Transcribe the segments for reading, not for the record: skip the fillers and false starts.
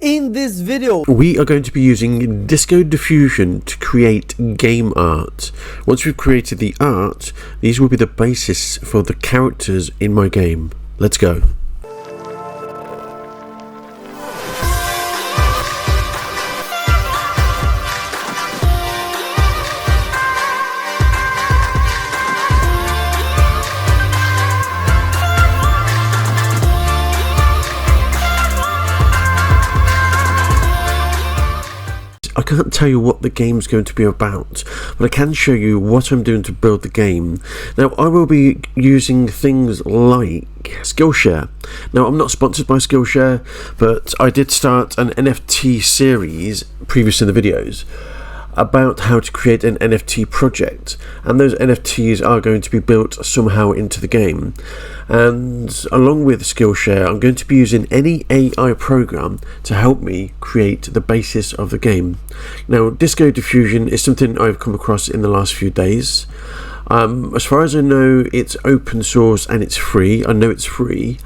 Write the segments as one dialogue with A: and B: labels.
A: In this video,
B: we are going to be using Diffusion to create game art. Once we've created the art, these will be the basis for the characters in my game. Let's go. I can't tell you what the game's going to be about, but I can show you what I'm doing to build the game. Now, I will be using things like Skillshare. Now, I'm not sponsored by Skillshare, but I did start an NFT series previous in the videos about how to create an NFT project, and those NFTs are going to be built somehow into the game. And along with Skillshare, I'm going to be using any AI program to help me create the basis of the game. Now, Diffusion is something I've come across in the last few days. As far as I know, it's open source and it's free. I know it's free,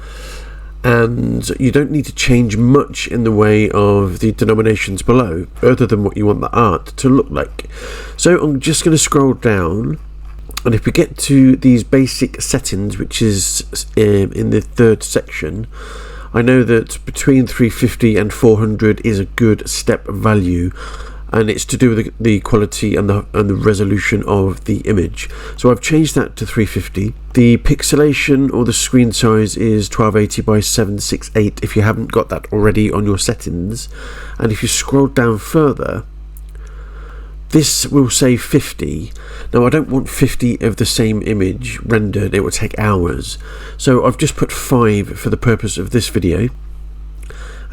B: and you don't need to change much in the way of the denominations below, other than what you want the art to look like. So I'm just going to scroll down, and if we get to these basic settings, which is in the third section, I know that between 350 and 400 is a good step value, and it's to do with the quality and the resolution of the image. So I've changed that to 350. The pixelation or the screen size is 1280 by 768 if you haven't got that already on your settings. And if you scroll down further, this will say 50. Now, I don't want 50 of the same image rendered, it will take hours. So I've just put 5 for the purpose of this video.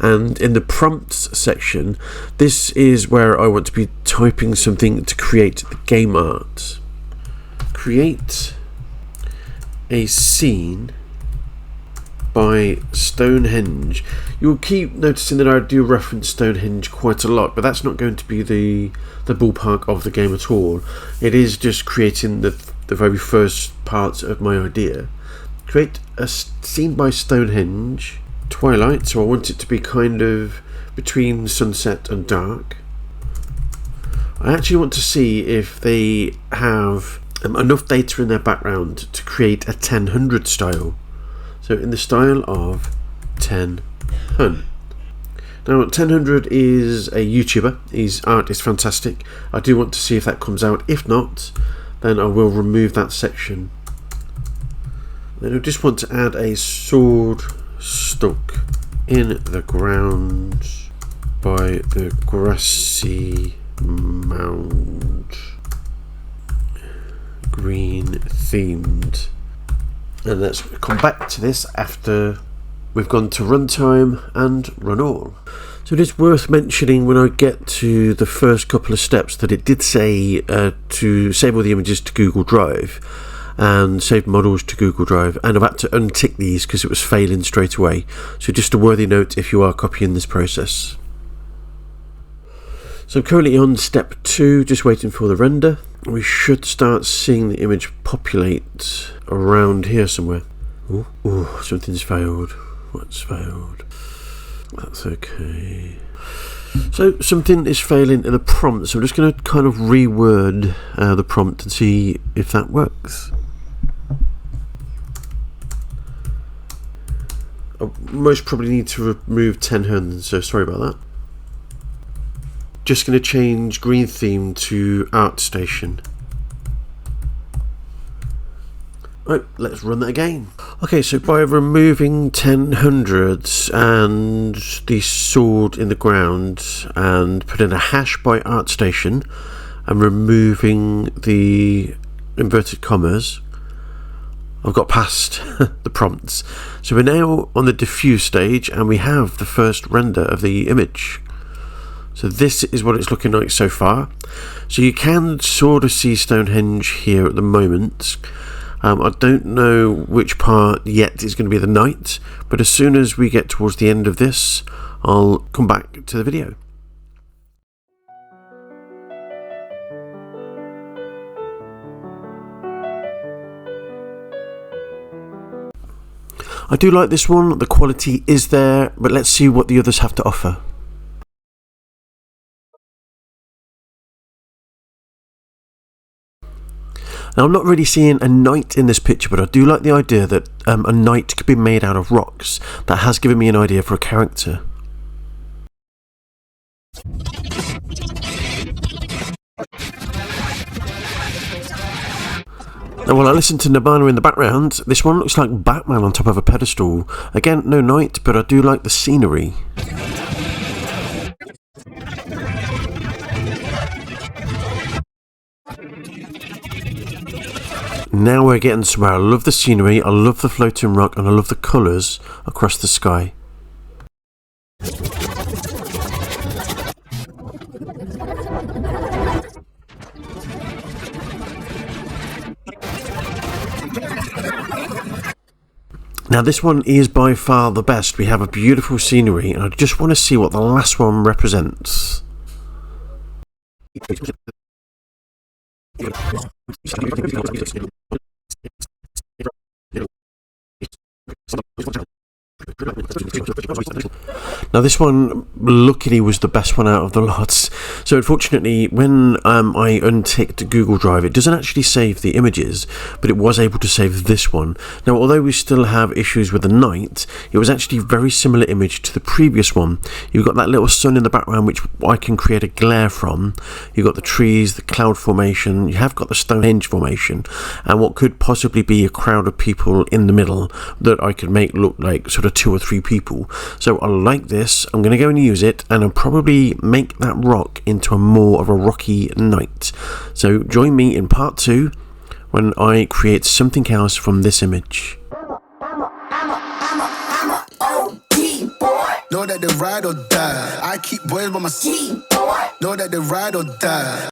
B: And in the prompts section, this is where I want to be typing something to create the game art. Create a scene by Stonehenge. You'll keep noticing that I do reference Stonehenge quite a lot, but that's not going to be the ballpark of the game at all. It is just creating the very first parts of my idea. Create a scene by Stonehenge. Twilight, so I want it to be kind of between sunset and dark. I actually want to see if they have enough data in their background to create a 1000 style. So in the style of 1000. Now, 1000 is a YouTuber. His art is fantastic. I do want to see if that comes out. If not, then I will remove that section. Then I just want to add a sword stuck in the ground by the grassy mound, green themed. And let's come back to this after we've gone to runtime and run all. So it is worth mentioning when I get to the first couple of steps that it did say to save all the images to Google Drive and save models to Google Drive, and I've had to untick these because it was failing straight away. So just a worthy note if you are copying this process. So I'm currently on step 2, just waiting for the render. We should start seeing the image populate around here somewhere. Ooh, something's failed. What's failed? That's okay. So something is failing in the prompt, so I'm just going to kind of reword the prompt and see if that works. I most probably need to remove 1000, so sorry about that. Just going to change green theme to art station. Right, let's run that again. Okay, so by removing 1000 and the sword in the ground and putting a hash by art station and removing the inverted commas, I've got past the prompts. So we're now on the diffuse stage and we have the first render of the image. So this is what it's looking like so far. So you can sort of see Stonehenge here at the moment. I don't know which part yet is going to be the night, but as soon as we get towards the end of this, I'll come back to the video. I do like this one, the quality is there, but let's see what the others have to offer. Now, I'm not really seeing a knight in this picture, but I do like the idea that a knight could be made out of rocks. That has given me an idea for a character. Now, while I listen to Nirvana in the background, this one looks like Batman on top of a pedestal. Again, no knight, but I do like the scenery. Now we're getting somewhere. I love the scenery, I love the floating rock, and I love the colours across the sky. Now this one is by far the best. We have a beautiful scenery, and I just want to see what the last one represents. Now this one luckily was the best one out of the lots. So unfortunately, when I unticked Google Drive, it doesn't actually save the images, but it was able to save this one. Now although we still have issues with the night, it was actually a very similar image to the previous one. You've got that little sun in the background which I can create a glare from. You've got the trees, the cloud formation, you have got the Stonehenge formation, and what could possibly be a crowd of people in the middle that I could make look like sort of 2 or 3 people. So I like this. I'm going to go and use it, and I'll probably make that rock into a more of a rocky night. So join me in part 2 when I create something else from this image. Know that they ride or die. I keep boys by my seat. Know that they ride or die.